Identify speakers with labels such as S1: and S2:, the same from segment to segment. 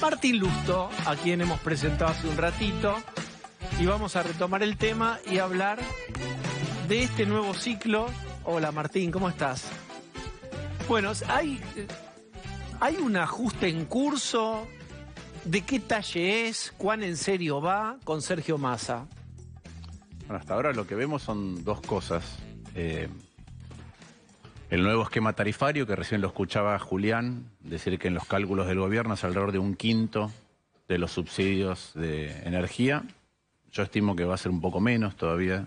S1: Martín Lustó, a quien hemos presentado hace un ratito, y vamos a retomar el tema y hablar de este nuevo ciclo. Hola Martín, ¿cómo estás? Bueno, hay un ajuste en curso. ¿De qué talle es? ¿Cuán en serio va? Con Sergio Massa.
S2: Bueno, hasta ahora lo que vemos son dos cosas. El nuevo esquema tarifario, que recién lo escuchaba Julián, decir que en los cálculos del gobierno es alrededor de 1/5 de los subsidios de energía. Yo estimo que va a ser un poco menos todavía,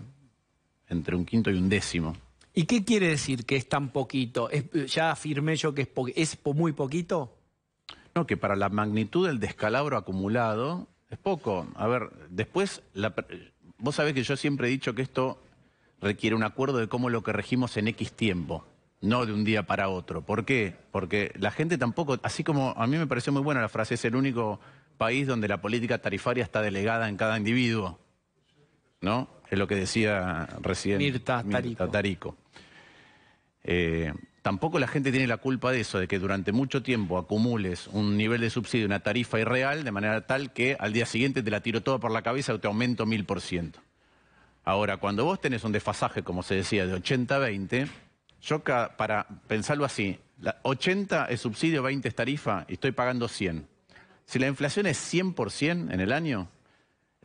S2: entre 1/5 y 1/10.
S1: ¿Y qué quiere decir que es tan poquito? Ya afirmé yo que es muy poquito.
S2: No, que para la magnitud del descalabro acumulado es poco. A ver, después, vos sabés que yo siempre he dicho que esto requiere un acuerdo de cómo lo que regimos en X tiempo, no de un día para otro. ¿Por qué? Porque la gente tampoco, así como a mí me pareció muy buena la frase, es el único país donde la política tarifaria está delegada en cada individuo, ¿no? Es lo que decía recién
S1: Mirta
S2: Tarico. Tampoco la gente tiene la culpa de eso, de que durante mucho tiempo acumules un nivel de subsidio, una tarifa irreal, de manera tal que al día siguiente te la tiro toda por la cabeza o te aumento 1000%. Ahora, cuando vos tenés un desfasaje, como se decía, de 80-20, yo para pensarlo así, 80 es subsidio, 20 es tarifa y estoy pagando 100. Si la inflación es 100% en el año,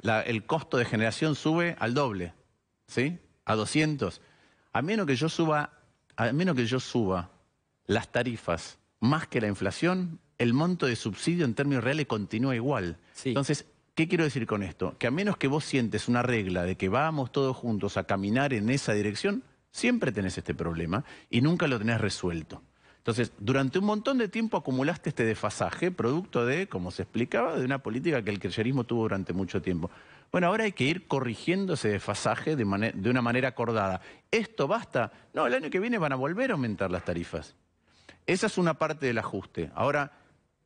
S2: el costo de generación sube al doble, ¿sí? A 200. A menos que yo suba las tarifas más que la inflación, el monto de subsidio en términos reales continúa igual.
S1: Sí.
S2: Entonces, ¿qué quiero decir con esto? Que a menos que vos sientes una regla de que vamos todos juntos a caminar en esa dirección, siempre tenés este problema y nunca lo tenés resuelto. Entonces, durante un montón de tiempo acumulaste este desfasaje, producto de, como se explicaba, de una política que el kirchnerismo tuvo durante mucho tiempo. Bueno, ahora hay que ir corrigiendo ese desfasaje de una manera acordada. ¿Esto basta? No, el año que viene van a volver a aumentar las tarifas. Esa es una parte del ajuste. Ahora,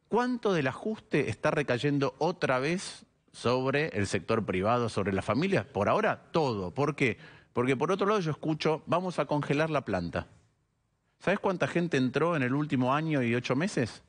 S2: ¿cuánto del ajuste está recayendo otra vez sobre el sector privado, sobre las familias? Por ahora, todo. ¿Por qué? Porque por otro lado yo escucho, vamos a congelar la planta. ¿Sabes cuánta gente entró en el último año y 8 meses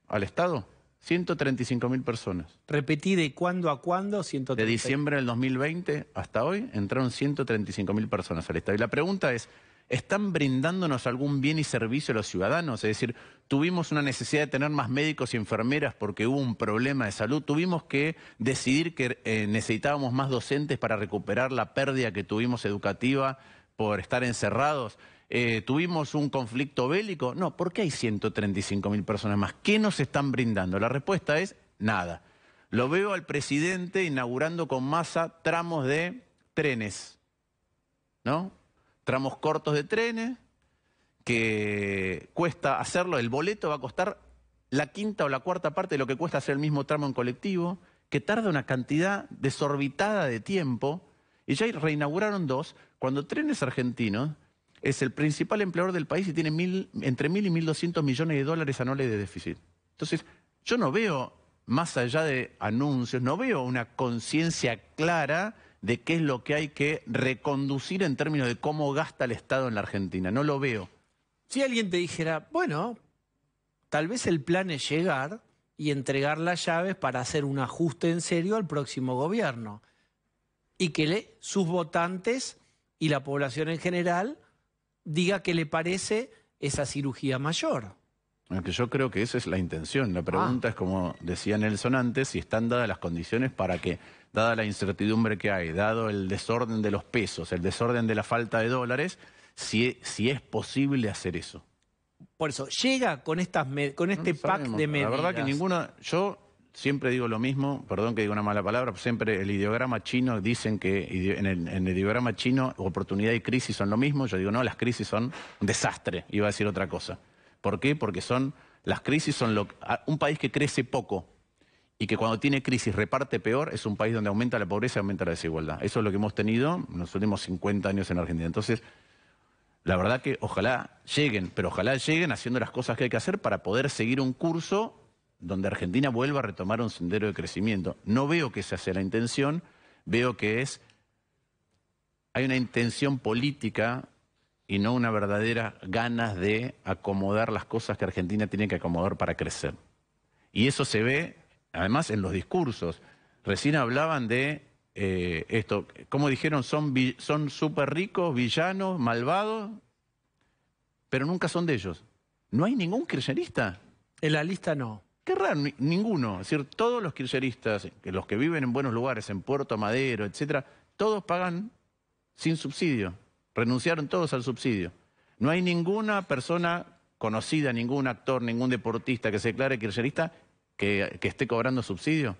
S2: al Estado? 135.000 personas.
S1: Repetí de cuándo a cuándo.
S2: De diciembre del 2020 hasta hoy entraron 135.000 personas al Estado. Y la pregunta es, ¿están brindándonos algún bien y servicio a los ciudadanos? Es decir, tuvimos una necesidad de tener más médicos y enfermeras porque hubo un problema de salud. Tuvimos que decidir que necesitábamos más docentes para recuperar la pérdida que tuvimos educativa por estar encerrados. ¿Tuvimos un conflicto bélico? No, ¿por qué hay 135.000 personas más? ¿Qué nos están brindando? La respuesta es nada. Lo veo al presidente inaugurando con Massa tramos de trenes, ¿no? Tramos cortos de trenes, que cuesta hacerlo, el boleto va a costar la quinta o la cuarta parte de lo que cuesta hacer el mismo tramo en colectivo, que tarda una cantidad desorbitada de tiempo, y ya reinauguraron dos, cuando Trenes Argentinos es el principal empleador del país y tiene entre 1.000 y 1.200 millones de dólares anuales de déficit. Entonces, yo no veo, más allá de anuncios, no veo una conciencia clara de qué es lo que hay que reconducir en términos de cómo gasta el Estado en la Argentina. No lo veo.
S1: Si alguien te dijera, bueno, tal vez el plan es llegar y entregar las llaves para hacer un ajuste en serio al próximo gobierno y que sus votantes y la población en general diga qué le parece esa cirugía mayor.
S2: Aunque yo creo que esa es la intención. La pregunta es, como decía Nelson antes, si están dadas las condiciones para que, dada la incertidumbre que hay, dado el desorden de los pesos, el desorden de la falta de dólares, si es posible hacer eso.
S1: Por eso, llega con este pack de medidas.
S2: La verdad que ninguna... Yo siempre digo lo mismo, perdón que diga una mala palabra, siempre el ideograma chino, dicen que en el ideograma chino oportunidad y crisis son lo mismo. Yo digo, no, las crisis son un desastre, iba a decir otra cosa. ¿Por qué? Porque las crisis son un país que crece poco y que cuando tiene crisis reparte peor, es un país donde aumenta la pobreza y aumenta la desigualdad. Eso es lo que hemos tenido en los últimos 50 años en Argentina. Entonces, la verdad que ojalá lleguen, pero ojalá lleguen haciendo las cosas que hay que hacer para poder seguir un curso donde Argentina vuelva a retomar un sendero de crecimiento. No veo que esa sea la intención, veo que hay una intención política y no una verdadera ganas de acomodar las cosas que Argentina tiene que acomodar para crecer. Y eso se ve además en los discursos. Recién hablaban de esto, como dijeron, son súper ricos, villanos, malvados, pero nunca son de ellos. No hay ningún kirchnerista.
S1: En la lista no.
S2: Qué raro, ninguno. Es decir, todos los kirchneristas, los que viven en buenos lugares, en Puerto Madero, etcétera, todos pagan sin subsidio. Renunciaron todos al subsidio. No hay ninguna persona conocida, ningún actor, ningún deportista que se declare kirchnerista que esté cobrando subsidio.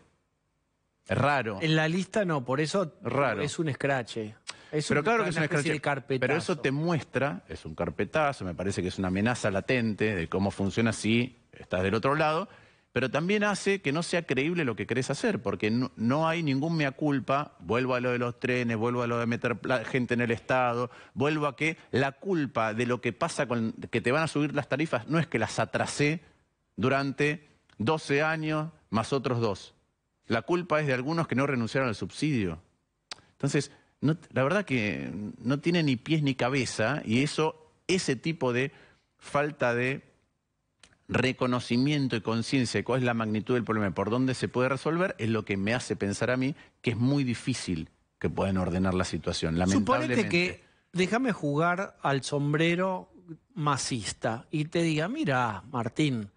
S2: Es raro.
S1: En la lista no, por eso
S2: raro.
S1: Es un escrache.
S2: Pero claro que es un
S1: escrache de carpetazo.
S2: Pero eso te muestra, es un carpetazo, me parece que es una amenaza latente de cómo funciona si estás del otro lado, pero también hace que no sea creíble lo que querés hacer, porque no hay ningún mea culpa. Vuelvo a lo de los trenes, vuelvo a lo de meter gente en el Estado, vuelvo a que la culpa de lo que pasa con que te van a subir las tarifas no es que las atrasé durante 12 años más otros 2. La culpa es de algunos que no renunciaron al subsidio. Entonces, la verdad que no tiene ni pies ni cabeza, y ese tipo de falta de reconocimiento y conciencia de cuál es la magnitud del problema y por dónde se puede resolver es lo que me hace pensar a mí que es muy difícil que puedan ordenar la situación, lamentablemente.
S1: Suponete que déjame jugar al sombrero masista y te diga, mira, Martín,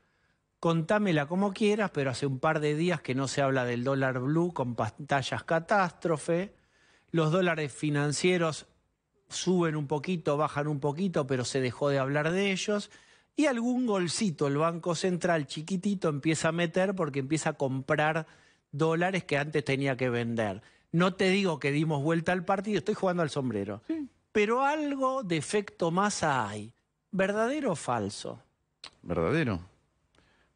S1: contámela como quieras, pero hace un par de días que no se habla del dólar blue con pantallas catástrofe, los dólares financieros suben un poquito, bajan un poquito, pero se dejó de hablar de ellos. Y algún golcito el Banco Central chiquitito empieza a meter porque empieza a comprar dólares que antes tenía que vender. No te digo que dimos vuelta al partido, estoy jugando al sombrero. Sí. Pero algo de efecto masa hay. ¿Verdadero o falso?
S2: Verdadero.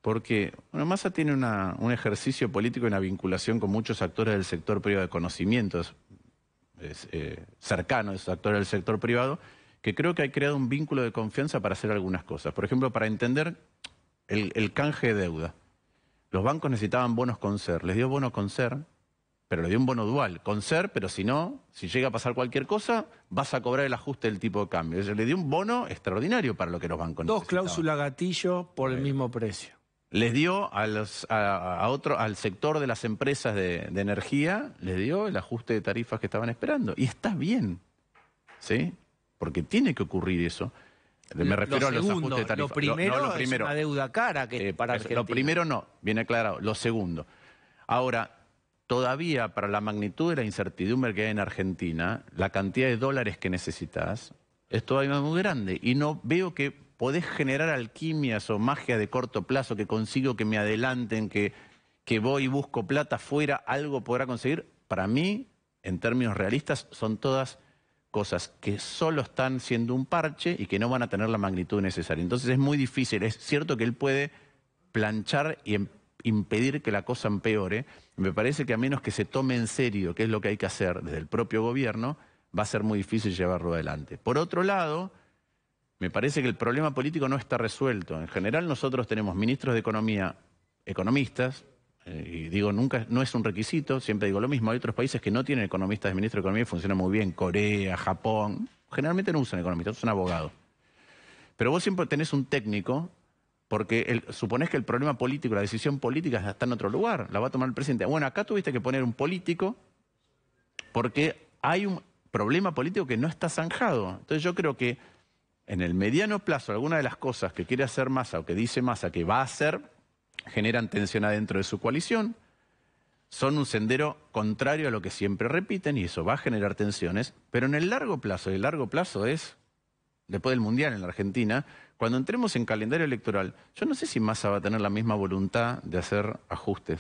S2: Porque Massa tiene un ejercicio político y una vinculación con muchos actores del sector privado de conocimientos, cercano a esos actores del sector privado, que creo que ha creado un vínculo de confianza para hacer algunas cosas. Por ejemplo, para entender el canje de deuda. Los bancos necesitaban bonos con SER. Les dio bono con SER, pero le dio un bono dual. Con SER, pero si no, si llega a pasar cualquier cosa, vas a cobrar el ajuste del tipo de cambio. Le dio un bono extraordinario para lo que los bancos necesitaban.
S1: 2 cláusulas gatillo por el mismo precio.
S2: Les dio al sector de las empresas de energía, les dio el ajuste de tarifas que estaban esperando. Y está bien, ¿sí? Porque tiene que ocurrir eso. Me refiero a los ajustes de tarifas.
S1: Lo primero es una deuda cara que para Argentina.
S2: Lo primero no, bien aclarado. Lo segundo. Ahora, todavía para la magnitud de la incertidumbre que hay en Argentina, la cantidad de dólares que necesitas es todavía muy grande. Y no veo que podés generar alquimias o magia de corto plazo, que consigo que me adelanten, que voy y busco plata afuera, algo podrá conseguir. Para mí, en términos realistas, son todas cosas que solo están siendo un parche y que no van a tener la magnitud necesaria. Entonces es muy difícil. Es cierto que él puede planchar y impedir que la cosa empeore. Me parece que a menos que se tome en serio qué es lo que hay que hacer desde el propio gobierno, va a ser muy difícil llevarlo adelante. Por otro lado, me parece que el problema político no está resuelto. En general nosotros tenemos ministros de Economía, economistas, y digo, nunca, no es un requisito, siempre digo lo mismo. Hay otros países que no tienen economistas de ministro de Economía y funcionan muy bien, Corea, Japón. Generalmente no usan economistas, usan abogados. Pero vos siempre tenés un técnico, porque suponés que el problema político, la decisión política está en otro lugar, la va a tomar el presidente. Bueno, acá tuviste que poner un político porque hay un problema político que no está zanjado. Entonces yo creo que en el mediano plazo, alguna de las cosas que quiere hacer Massa o que dice Massa que va a hacer, generan tensión adentro de su coalición, son un sendero contrario a lo que siempre repiten y eso va a generar tensiones, pero en el largo plazo, y el largo plazo es después del Mundial en la Argentina, cuando entremos en calendario electoral, yo no sé si Massa va a tener la misma voluntad de hacer ajustes,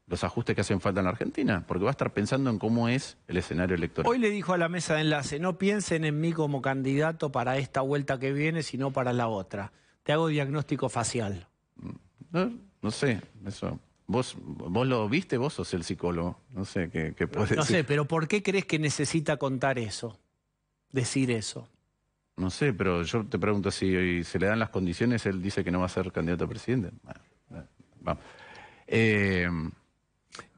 S2: los ajustes que hacen falta en la Argentina, porque va a estar pensando en cómo es el escenario electoral.
S1: Hoy le dijo a la mesa de enlace, no piensen en mí como candidato para esta vuelta que viene, sino para la otra. Te hago diagnóstico facial.
S2: No sé, eso. ¿Vos lo viste? Vos sos el psicólogo. No sé qué puedes decir.
S1: No sé, pero ¿por qué crees que necesita contar eso? Decir eso.
S2: No sé, pero yo te pregunto si hoy se le dan las condiciones, él dice que no va a ser candidato a presidente. Vamos.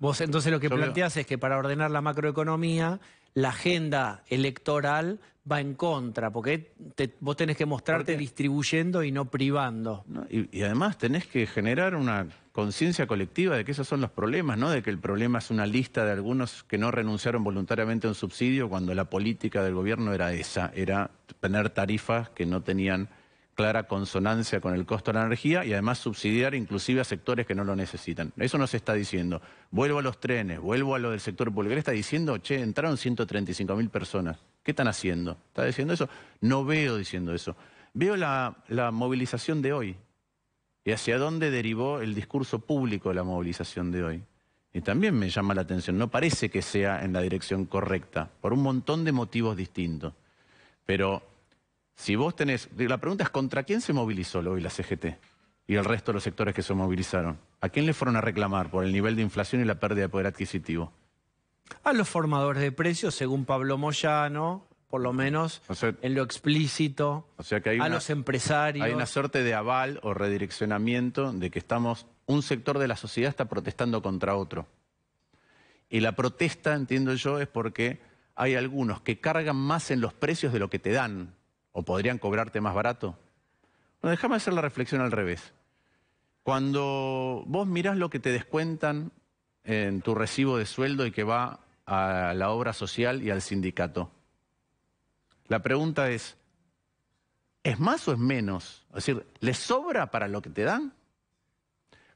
S1: Vos entonces lo que
S2: Yo veo-
S1: planteás es que para ordenar la macroeconomía, la agenda electoral va en contra, porque vos tenés que mostrarte
S2: Porque-
S1: distribuyendo y no privando.
S2: ¿no? Y además tenés que generar una conciencia colectiva de que esos son los problemas, ¿no? De que el problema es una lista de algunos que no renunciaron voluntariamente a un subsidio cuando la política del gobierno era esa, era tener tarifas que no tenían clara consonancia con el costo de la energía y además subsidiar inclusive a sectores que no lo necesitan. Eso no se está diciendo. Vuelvo a los trenes, vuelvo a lo del sector público. Él está diciendo, che, entraron 135.000 personas. ¿Qué están haciendo? ¿Está diciendo eso? No veo diciendo eso. Veo la movilización de hoy y hacia dónde derivó el discurso público de la movilización de hoy. Y también me llama la atención, no parece que sea en la dirección correcta, por un montón de motivos distintos. Pero si vos tenés... La pregunta es, ¿contra quién se movilizó hoy la CGT y el resto de los sectores que se movilizaron? ¿A quién le fueron a reclamar por el nivel de inflación y la pérdida de poder adquisitivo?
S1: A los formadores de precios, según Pablo Moyano, por lo menos
S2: O sea,
S1: en lo explícito,
S2: o sea que hay
S1: a
S2: una...
S1: los empresarios.
S2: Hay una suerte de aval o redireccionamiento de que un sector de la sociedad está protestando contra otro. Y la protesta, entiendo yo, es porque hay algunos que cargan más en los precios de lo que te dan, o podrían cobrarte más barato. Bueno, déjame hacer la reflexión al revés. Cuando vos mirás lo que te descuentan en tu recibo de sueldo y que va a la obra social y al sindicato, la pregunta es más o es menos? Es decir, ¿les sobra para lo que te dan?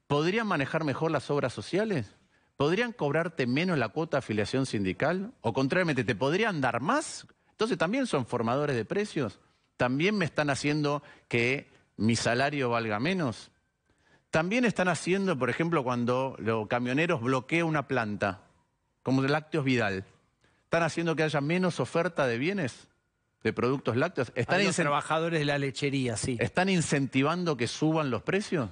S2: ¿Podrían manejar mejor las obras sociales? ¿Podrían cobrarte menos la cuota de afiliación sindical? ¿O contrariamente, te podrían dar más? Entonces, ¿también son formadores de precios? ¿También me están haciendo que mi salario valga menos? ¿También están haciendo, por ejemplo, cuando los camioneros bloquean una planta, como de Lácteos Vidal, están haciendo que haya menos oferta de bienes, de productos lácteos?
S1: A los trabajadores de la lechería, sí.
S2: ¿Están incentivando que suban los precios?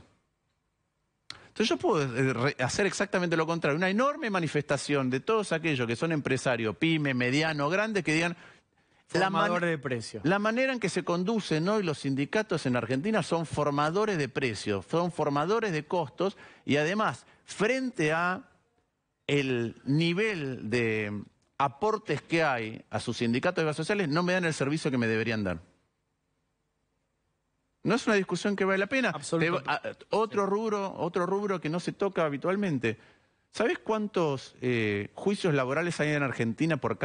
S2: Entonces yo puedo hacer exactamente lo contrario. Una enorme manifestación de todos aquellos que son empresarios, pyme, mediano, grandes, que digan...
S1: Formadores de precios.
S2: La manera en que se conducen hoy los sindicatos en Argentina son formadores de precios, son formadores de costos y además, frente a el nivel de aportes que hay a sus sindicatos de obras sociales, no me dan el servicio que me deberían dar. No es una discusión que vale la pena. Otro rubro que no se toca habitualmente. ¿Sabés cuántos juicios laborales hay en Argentina por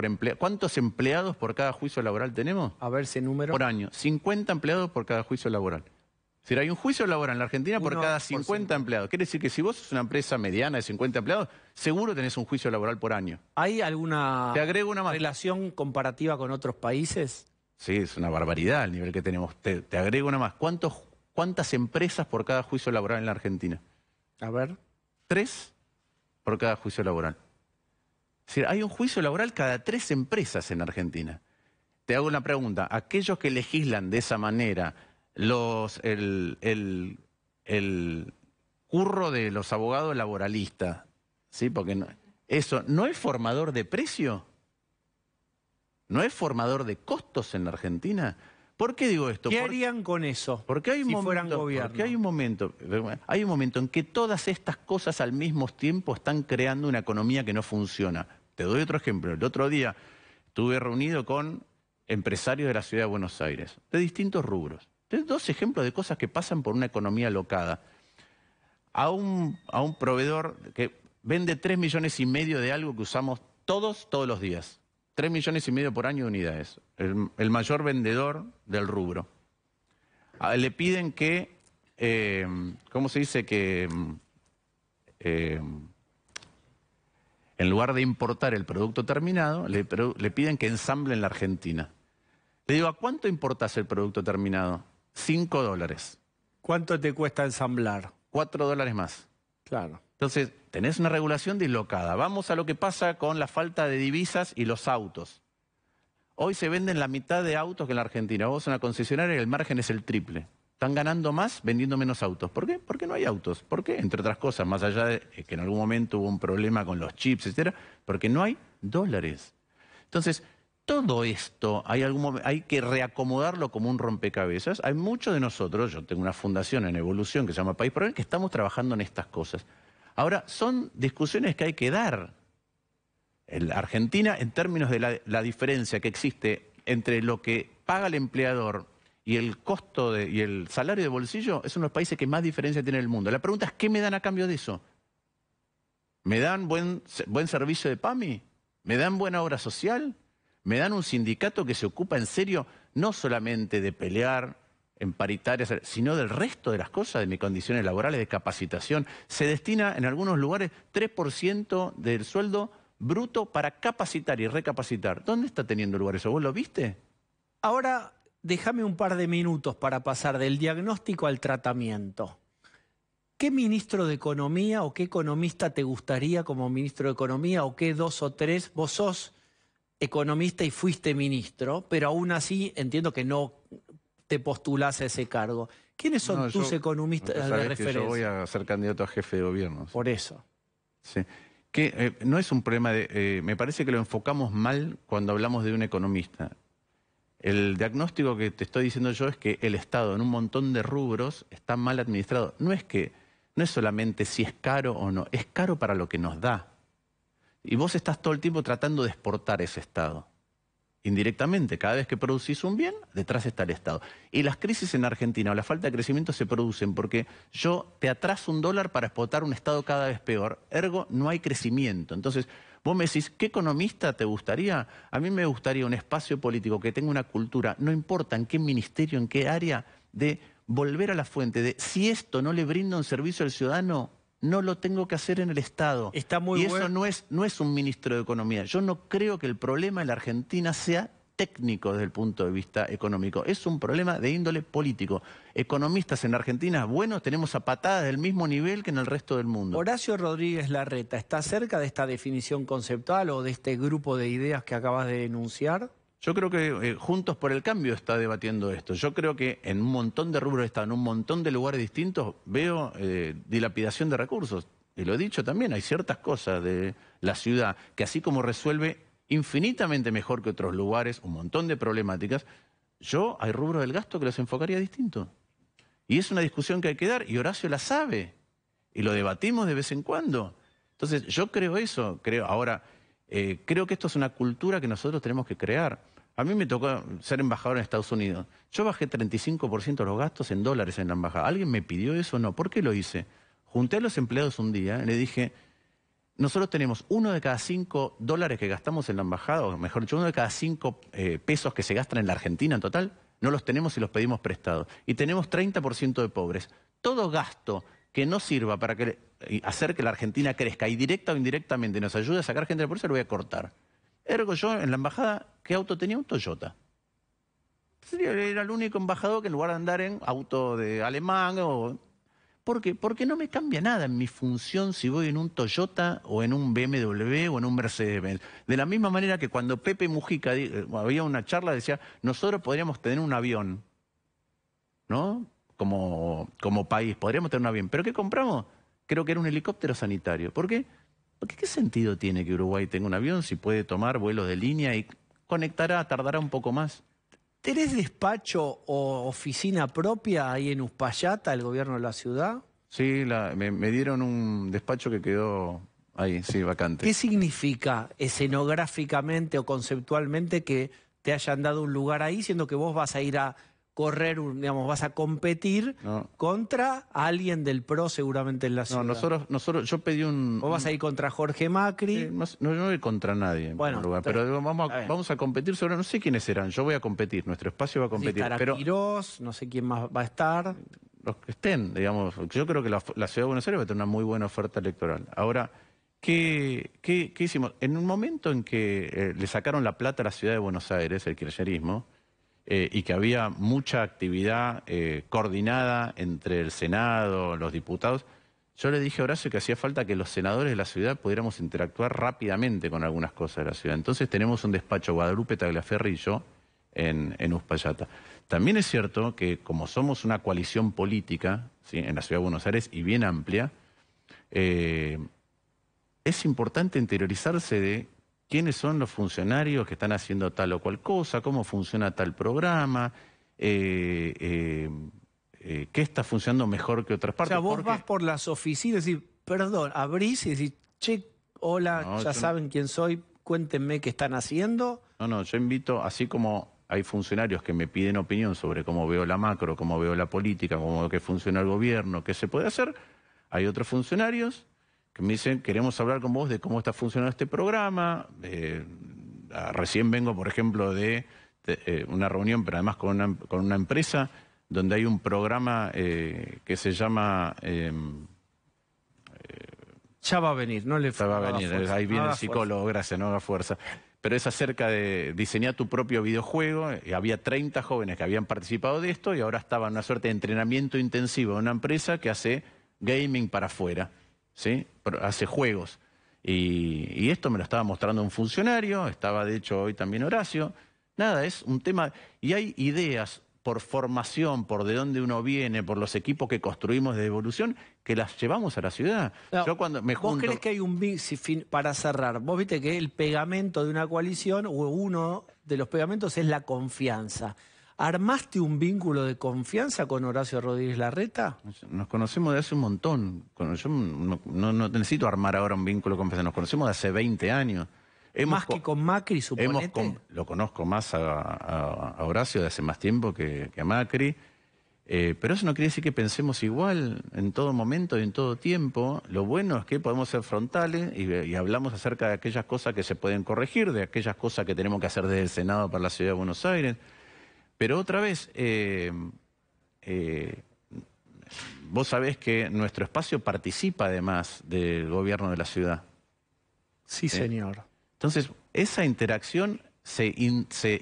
S2: empleado? ¿Cuántos empleados por cada juicio laboral tenemos?
S1: A ver ese número.
S2: Por año. 50 empleados por cada juicio laboral. Es decir, hay un juicio laboral en la Argentina por cada 50 empleados. Quiere decir que si vos sos una empresa mediana de 50 empleados, seguro tenés un juicio laboral por año.
S1: ¿Hay alguna
S2: Te agrego una más.
S1: relación comparativa con otros países?
S2: Sí, es una barbaridad el nivel que tenemos. Te agrego una más. ¿Cuántas empresas por cada juicio laboral en la Argentina?
S1: A ver.
S2: 3 por cada juicio laboral. Es decir, hay un juicio laboral cada 3 empresas en Argentina. Te hago una pregunta. Aquellos que legislan de esa manera, el curro de los abogados laboralistas, ¿sí? Porque eso no es formador de precio, no es formador de costos en la Argentina. ¿Por qué digo esto?
S1: ¿Qué harían con eso
S2: Porque hay un
S1: si
S2: momento,
S1: fueran gobierno?
S2: Porque hay un momento en que todas estas cosas al mismo tiempo están creando una economía que no funciona. Te doy otro ejemplo. El otro día estuve reunido con empresarios de la ciudad de Buenos Aires, de distintos rubros. Te doy 2 ejemplos de cosas que pasan por una economía alocada. A un proveedor que vende 3,5 millones de algo que usamos todos los días. 3,5 millones por año de unidades. El mayor vendedor del rubro. Le piden que, ¿cómo se dice? Que en lugar de importar el producto terminado, le piden que ensamble en la Argentina. Le digo, ¿a cuánto importas el producto terminado? $5.
S1: ¿Cuánto te cuesta ensamblar?
S2: $4 más.
S1: Claro.
S2: Entonces, tenés una regulación dislocada. Vamos a lo que pasa con la falta de divisas y los autos. Hoy se venden la mitad de autos que en la Argentina. Vos en una concesionaria y el margen es el triple. Están ganando más vendiendo menos autos. ¿Por qué? Porque no hay autos. ¿Por qué? Entre otras cosas, más allá de que en algún momento hubo un problema con los chips, etcétera, porque no hay dólares. Entonces, todo esto hay que reacomodarlo como un rompecabezas. Hay muchos de nosotros, yo tengo una fundación en evolución que se llama País por Él, que estamos trabajando en estas cosas. Ahora, son discusiones que hay que dar. Argentina, en términos de la diferencia que existe entre lo que paga el empleador y el costo y el salario de bolsillo, es uno de los países que más diferencia tiene en el mundo. La pregunta es, ¿qué me dan a cambio de eso? ¿Me dan buen servicio de PAMI? ¿Me dan buena obra social? ¿Me dan un sindicato que se ocupa en serio no solamente de pelear en paritarias, sino del resto de las cosas, de mis condiciones laborales, de capacitación? Se destina en algunos lugares 3% del sueldo bruto para capacitar y recapacitar. ¿Dónde está teniendo lugar eso? ¿Vos lo viste?
S1: Ahora, déjame un par de minutos para pasar del diagnóstico al tratamiento. ¿Qué ministro de Economía o qué economista te gustaría como ministro de Economía o qué 2 o 3? Vos sos economista y fuiste ministro, pero aún así entiendo que no te postulás a ese cargo. ¿Quiénes son tus economistas de referencia?
S2: Yo voy a ser candidato a jefe de gobierno.
S1: Por eso.
S2: Sí. Que no es un problema de... me parece que lo enfocamos mal cuando hablamos de un economista. El diagnóstico que te estoy diciendo yo es que el Estado en un montón de rubros está mal administrado. No es solamente si es caro o no, es caro para lo que nos da. Y vos estás todo el tiempo tratando de exportar ese Estado. Indirectamente, cada vez que producís un bien, detrás está el Estado. Y las crisis en Argentina o la falta de crecimiento se producen porque yo te atraso $1 para exportar un Estado cada vez peor. Ergo, no hay crecimiento. Entonces, vos me decís, ¿qué economista te gustaría? A mí me gustaría un espacio político que tenga una cultura, no importa en qué ministerio, en qué área, de volver a la fuente, de si esto no le brinda un servicio al ciudadano, no lo tengo que hacer en el Estado.
S1: Está muy
S2: eso no es un ministro de Economía. Yo no creo que el problema en la Argentina sea técnico desde el punto de vista económico. Es un problema de índole político. Economistas en Argentina, buenos, tenemos a patadas del mismo nivel que en el resto del mundo.
S1: Horacio Rodríguez Larreta, ¿está cerca de esta definición conceptual o de este grupo de ideas que acabas de enunciar?
S2: Yo creo que Juntos por el Cambio está debatiendo esto. Yo creo que en un montón de rubros está, en un montón de lugares distintos, veo dilapidación de recursos. Y lo he dicho también, hay ciertas cosas de la ciudad que así como resuelve infinitamente mejor que otros lugares, un montón de problemáticas, hay rubros del gasto que los enfocaría distinto. Y es una discusión que hay que dar, y Horacio la sabe. Y lo debatimos de vez en cuando. Entonces, yo creo eso. Creo que esto es una cultura que nosotros tenemos que crear. A mí me tocó ser embajador en Estados Unidos. Yo bajé 35% los gastos en dólares en la embajada. ¿Alguien me pidió eso? No. ¿Por qué lo hice? Junté a los empleados un día y le dije, nosotros tenemos 1 de cada 5 dólares que gastamos en la embajada, o mejor dicho, 1 de cada 5 pesos que se gastan en la Argentina en total, no los tenemos y los pedimos prestados. Y tenemos 30% de pobres. Todo gasto que no sirva para hacer que la Argentina crezca y directa o indirectamente nos ayude a sacar gente de pobreza, lo voy a cortar. Ergo, yo en la embajada, ¿qué auto tenía? Un Toyota. Era el único embajador que en lugar de andar en auto de alemán ¿Por qué? Porque no me cambia nada en mi función si voy en un Toyota o en un BMW o en un Mercedes-Benz. De la misma manera que cuando Pepe Mujica había una charla, decía, nosotros podríamos tener un avión, ¿no? Como país, podríamos tener un avión. ¿Pero qué compramos? Creo que era un helicóptero sanitario. ¿Por qué? Porque ¿qué sentido tiene que Uruguay tenga un avión si puede tomar vuelos de línea y tardará un poco más?
S1: ¿Tenés despacho o oficina propia ahí en Uspallata, el gobierno de la ciudad?
S2: Sí, me dieron un despacho que quedó ahí, sí, vacante.
S1: ¿Qué significa escenográficamente o conceptualmente que te hayan dado un lugar ahí, siendo que vos vas a ir a correr, digamos, vas a competir contra alguien del PRO seguramente en la ciudad?
S2: No, yo pedí
S1: ¿Vos vas a ir contra Jorge Macri?
S2: No voy contra nadie,
S1: bueno,
S2: en lugar, pero vamos a competir sobre, no sé quiénes serán, yo voy a competir, nuestro espacio va a competir.
S1: Estará Quirós, no sé quién más va a estar.
S2: Los que estén, digamos, yo creo que la ciudad de Buenos Aires va a tener una muy buena oferta electoral. Ahora, ¿qué hicimos? En un momento en que le sacaron la plata a la ciudad de Buenos Aires, el kirchnerismo, y que había mucha actividad coordinada entre el Senado, los diputados, yo le dije a Horacio que hacía falta que los senadores de la ciudad pudiéramos interactuar rápidamente con algunas cosas de la ciudad. Entonces tenemos un despacho Guadalupe Tagliaferri y yo en Uspallata. También es cierto que como somos una coalición política, ¿sí?, en la ciudad de Buenos Aires y bien amplia, es importante interiorizarse de quiénes son los funcionarios que están haciendo tal o cual cosa, cómo funciona tal programa, qué está funcionando mejor que otras partes.
S1: O sea, vos vas por las oficinas y perdón, abrís y decís, che, hola,
S2: No,
S1: ya saben quién soy, cuéntenme qué están haciendo.
S2: No, yo invito, así como hay funcionarios que me piden opinión sobre cómo veo la macro, cómo veo la política, cómo veo que funciona el gobierno, qué se puede hacer, hay otros funcionarios que me dicen, queremos hablar con vos de cómo está funcionando este programa. Recién vengo, por ejemplo, de una reunión, pero además con una empresa, donde hay un programa que se llama...
S1: Ya va a venir, no le
S2: ya va a venir,
S1: fuerza,
S2: ahí
S1: no
S2: viene
S1: haga
S2: el psicólogo, gracias, no haga fuerza. Pero es acerca de diseñar tu propio videojuego, y había 30 jóvenes que habían participado de esto y ahora estaba en una suerte de entrenamiento intensivo en una empresa que hace gaming para afuera, ¿sí? Hace juegos. Y esto me lo estaba mostrando un funcionario, estaba de hecho hoy también Horacio. Nada, es un tema, y hay ideas por formación, por de dónde uno viene, por los equipos que construimos de evolución, que las llevamos a la ciudad.
S1: No,
S2: Yo cuando me junto...
S1: ¿Vos crees que hay un para cerrar? Vos viste que el pegamento de una coalición, o uno de los pegamentos, es la confianza. ¿Armaste un vínculo de confianza con Horacio Rodríguez Larreta?
S2: Nos conocemos de hace un montón. Yo no necesito armar ahora un vínculo con confianza. Nos conocemos de hace 20 años.
S1: Más que con Macri, suponete.
S2: Lo conozco más a Horacio de hace más tiempo que a Macri. Pero eso no quiere decir que pensemos igual en todo momento y en todo tiempo. Lo bueno es que podemos ser frontales y hablamos acerca de aquellas cosas que se pueden corregir, de aquellas cosas que tenemos que hacer desde el Senado para la Ciudad de Buenos Aires. Pero otra vez, vos sabés que nuestro espacio participa además del gobierno de la ciudad.
S1: Sí, señor.
S2: Entonces, esa interacción se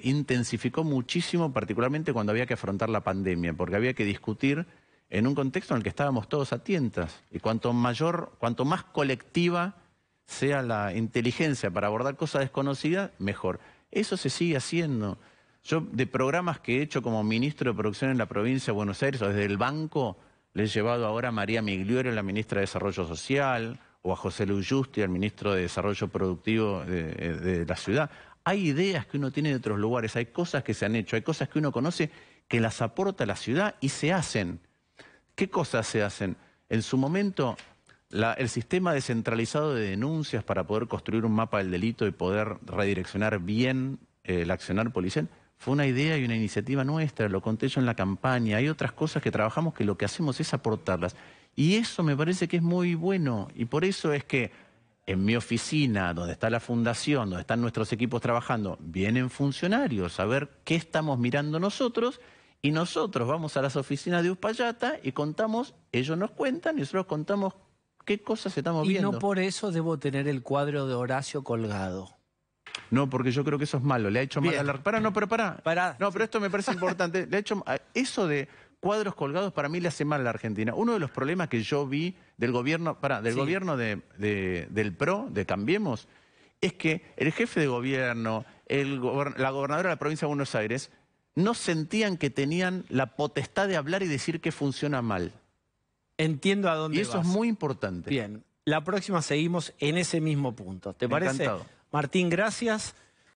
S2: intensificó muchísimo, particularmente cuando había que afrontar la pandemia, porque había que discutir en un contexto en el que estábamos todos a tientas. Y cuanto más colectiva sea la inteligencia para abordar cosas desconocidas, mejor. Eso se sigue haciendo. Yo, de programas que he hecho como ministro de Producción en la provincia de Buenos Aires, o desde el banco, le he llevado ahora a María Migliore, la ministra de Desarrollo Social, o a José Luis Justi, el ministro de Desarrollo Productivo de la ciudad. Hay ideas que uno tiene de otros lugares, hay cosas que se han hecho, hay cosas que uno conoce que las aporta a la ciudad y se hacen. ¿Qué cosas se hacen? En su momento, el sistema descentralizado de denuncias para poder construir un mapa del delito y poder redireccionar bien el accionar policial, fue una idea y una iniciativa nuestra, lo conté yo en la campaña. Hay otras cosas que trabajamos que lo que hacemos es aportarlas. Y eso me parece que es muy bueno. Y por eso es que en mi oficina, donde está la fundación, donde están nuestros equipos trabajando, vienen funcionarios a ver qué estamos mirando nosotros. Y nosotros vamos a las oficinas de Uspallata y contamos, ellos nos cuentan y nosotros contamos qué cosas estamos viendo.
S1: Y no por eso debo tener el cuadro de Horacio colgado.
S2: No, porque yo creo que eso es malo. Le ha hecho mal a la... Pará. No, pero esto me parece importante. Le ha hecho... Eso de cuadros colgados para mí le hace mal a la Argentina. Uno de los problemas que yo vi del gobierno, gobierno del PRO, de Cambiemos, es que el jefe de gobierno, la gobernadora de la provincia de Buenos Aires, no sentían que tenían la potestad de hablar y decir que funciona mal.
S1: Entiendo a dónde vas.
S2: Y eso es muy importante.
S1: Bien, la próxima seguimos en ese mismo punto. ¿Te parece?
S2: Encantado.
S1: Martín, gracias.